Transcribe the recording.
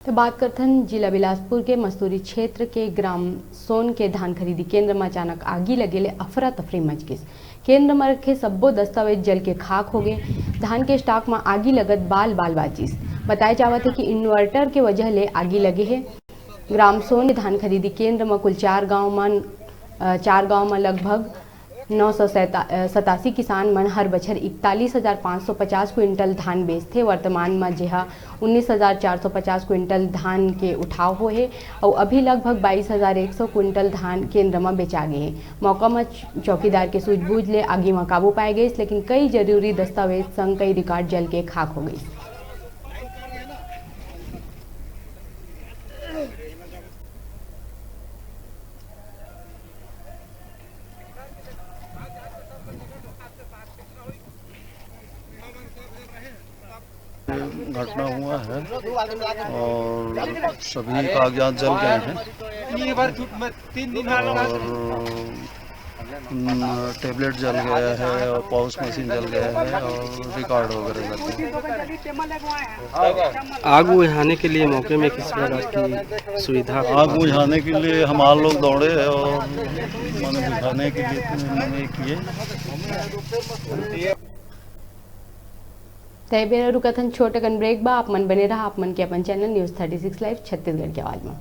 तो बात करथन जिला बिलासपुर के मस्तूरी क्षेत्र के ग्राम सोन के धान खरीदी केंद्र में अचानक आगी लगे ले अफरा तफरी मच गई। केंद्र में रखे सब्बो दस्तावेज जल के खाक हो गए। धान के स्टॉक में आगी लगत बाल बाचिस। बताया जावत है कि इन्वर्टर के वजह ले आगी लगे है। ग्राम सोन के धान खरीदी केंद्र में कुल चार गाँव में लगभग 987 किसान मन हर बछर 41,550 क्विंटल धान बेचते। वर्तमान में जेहा 19,450 क्विंटल धान के उठाव हो है और अभी लगभग 22,100 क्विंटल धान केंद्र में बेचा गए है। मौका में चौकीदार के सूझबूझ ले आगी में काबू पाए गए, लेकिन कई जरूरी दस्तावेज संग कई रिकॉर्ड जल के खाक हो गई। घटना हुआ है और सभी कागजात जल गए हैं और टैबलेट जल गया है और पाउच मशीन जल गया है और रिकॉर्ड वगैरह आग बुझाने के लिए मौके में किस प्रकार की सुविधा? आग बुझाने के लिए हमारे लोग दौड़े और मैंने बुझाने के लिए मैंने किए। तय बेरा रुकथन छोटे कन ब्रेक बा। आप मन बने रहा, आप मन के अपन चैनल न्यूज़ 36 लाइव छत्तीसगढ़ की आवाज में।